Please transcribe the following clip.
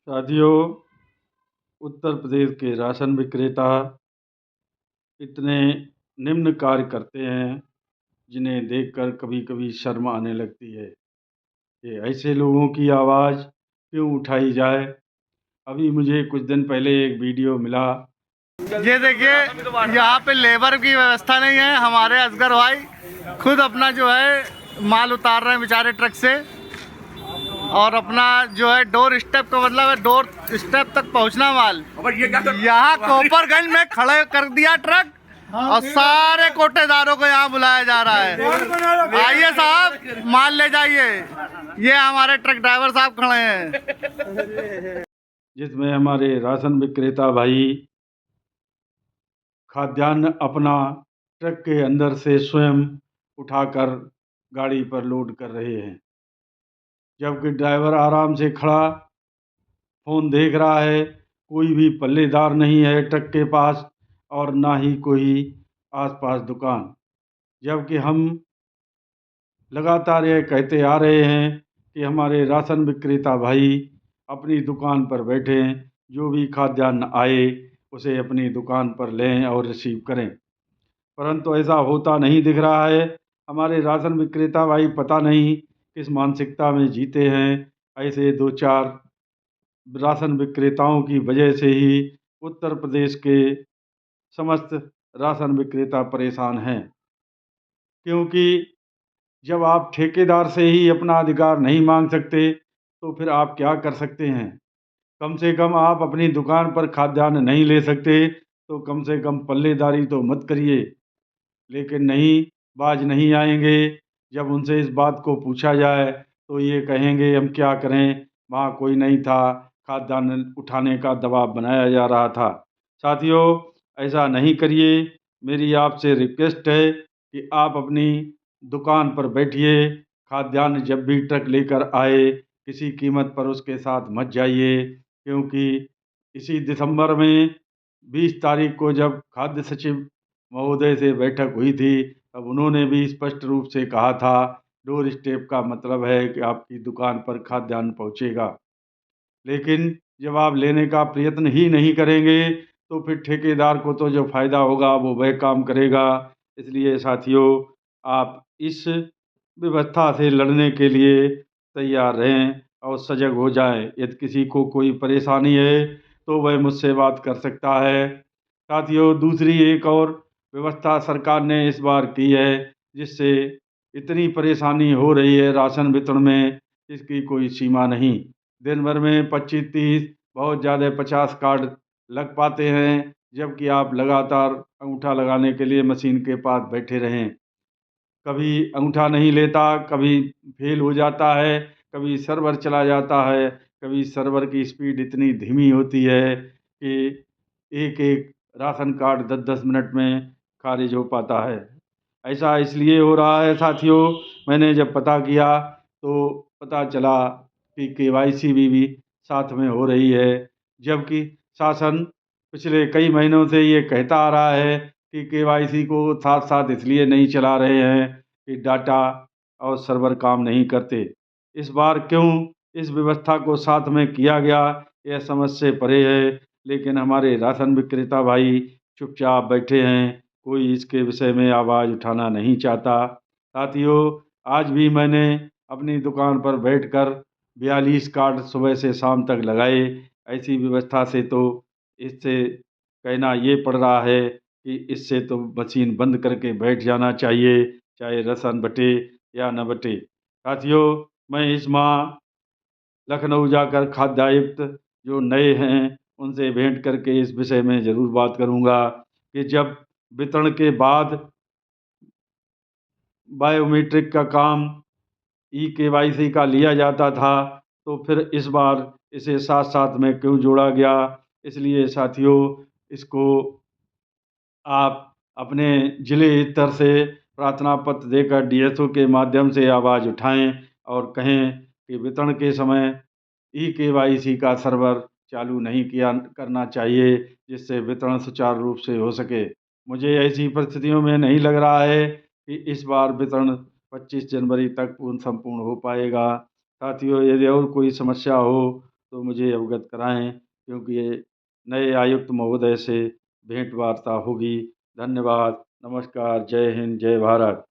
साथियों, उत्तर प्रदेश के राशन विक्रेता इतने निम्न कार्य करते हैं जिन्हें देखकर कभी-कभी शर्म आने लगती है कि ऐसे लोगों की आवाज़ क्यों उठाई जाए। अभी मुझे कुछ दिन पहले एक वीडियो मिला। ये देखिए, यहाँ पे लेबर की व्यवस्था नहीं है। हमारे असगर भाई खुद अपना जो है माल उतार रहे हैं बेचारे ट्रक से, और अपना जो है डोर स्टेप का मतलब है डोर स्टेप तक पहुँचना माल। यहाँ कोपरगंज में खड़े कर दिया ट्रक और सारे कोटेदारों को यहाँ बुलाया जा रहा है। आइए साहब, माल ले जाइए। ये हमारे ट्रक ड्राइवर साहब खड़े हैं, जिसमें हमारे राशन विक्रेता भाई खाद्यान्न अपना ट्रक के अंदर से स्वयं उठाकर गाड़ी पर लोड कर रहे हैं, जबकि ड्राइवर आराम से खड़ा फ़ोन देख रहा है। कोई भी पल्लेदार नहीं है ट्रक के पास और ना ही कोई आसपास दुकान। जबकि हम लगातार ये कहते आ रहे हैं कि हमारे राशन विक्रेता भाई अपनी दुकान पर बैठें, जो भी खाद्यान्न आए उसे अपनी दुकान पर लें और रिसीव करें, परंतु ऐसा होता नहीं दिख रहा है। हमारे राशन विक्रेता भाई पता नहीं किस मानसिकता में जीते हैं। ऐसे 2-4 राशन विक्रेताओं की वजह से ही उत्तर प्रदेश के समस्त राशन विक्रेता परेशान हैं, क्योंकि जब आप ठेकेदार से ही अपना अधिकार नहीं मांग सकते तो फिर आप क्या कर सकते हैं। कम से कम आप अपनी दुकान पर खाद्यान्न नहीं ले सकते तो कम से कम पल्लेदारी तो मत करिए। लेकिन नहीं, बाज नहीं आएंगे। जब उनसे इस बात को पूछा जाए तो ये कहेंगे हम क्या करें, वहाँ कोई नहीं था, खाद्यान्न उठाने का दबाव बनाया जा रहा था। साथियों, ऐसा नहीं करिए। मेरी आपसे रिक्वेस्ट है कि आप अपनी दुकान पर बैठिए। खाद्यान्न जब भी ट्रक लेकर आए किसी कीमत पर उसके साथ मत जाइए, क्योंकि इसी दिसंबर में 20 तारीख को जब खाद्य सचिव महोदय से बैठक हुई थी, तब उन्होंने भी स्पष्ट रूप से कहा था, डोर स्टेप का मतलब है कि आपकी दुकान पर खाद्यान्न पहुँचेगा। लेकिन जब आप लेने का प्रयत्न ही नहीं करेंगे तो फिर ठेकेदार को तो जो फ़ायदा होगा वो वह काम करेगा। इसलिए साथियों, आप इस व्यवस्था से लड़ने के लिए तैयार रहें और सजग हो जाएं। यदि किसी को कोई परेशानी है तो वह मुझसे बात कर सकता है। साथियों, दूसरी एक और व्यवस्था सरकार ने इस बार की है, जिससे इतनी परेशानी हो रही है राशन वितरण में, इसकी कोई सीमा नहीं। दिन भर में 25-30, बहुत ज़्यादा 50 कार्ड लग पाते हैं, जबकि आप लगातार अंगूठा लगाने के लिए मशीन के पास बैठे रहें। कभी अंगूठा नहीं लेता, कभी फेल हो जाता है, कभी सर्वर चला जाता है, कभी सर्वर की स्पीड इतनी धीमी होती है कि एक-एक राशन कार्ड 10-10 मिनट में खारिज हो पाता है। ऐसा इसलिए हो रहा है साथियों, मैंने जब पता किया तो पता चला कि केवाईसी भी साथ में हो रही है, जबकि शासन पिछले कई महीनों से ये कहता आ रहा है कि केवाईसी को साथ-साथ इसलिए नहीं चला रहे हैं कि डाटा और सर्वर काम नहीं करते। इस बार क्यों इस व्यवस्था को साथ में किया गया, यह समझ से परे है, लेकिन हमारे राशन विक्रेता भाई चुपचाप बैठे हैं, कोई इसके विषय में आवाज़ उठाना नहीं चाहता। साथियों, आज भी मैंने अपनी दुकान पर बैठकर 42 कार्ड सुबह से शाम तक लगाए। ऐसी व्यवस्था से तो इससे कहना ये पड़ रहा है कि इससे तो मशीन बंद करके बैठ जाना चाहिए, चाहे राशन बटे या न बटे। साथियों, मैं इस माह लखनऊ जाकर खाद्य आयुक्त जो नए हैं उनसे भेंट करके इस विषय में ज़रूर बात करूँगा कि जब वितरण के बाद बायोमेट्रिक का काम ई-केवाईसी का लिया जाता था, तो फिर इस बार इसे साथ-साथ में क्यों जोड़ा गया। इसलिए साथियों, इसको आप अपने ज़िले स्तर से प्रार्थना पत्र देकर डीएसओ के माध्यम से आवाज़ उठाएँ और कहें कि वितरण के समय ई-केवाईसी का सर्वर चालू नहीं किया करना चाहिए, जिससे वितरण सुचारू रूप से हो सके। मुझे ऐसी परिस्थितियों में नहीं लग रहा है कि इस बार वितरण 25 जनवरी तक पूर्ण संपूर्ण हो पाएगा। साथियों, यदि और कोई समस्या हो तो मुझे अवगत कराएं, क्योंकि ये नए आयुक्त महोदय से भेंट वार्ता होगी। धन्यवाद, नमस्कार, जय हिंद, जय भारत।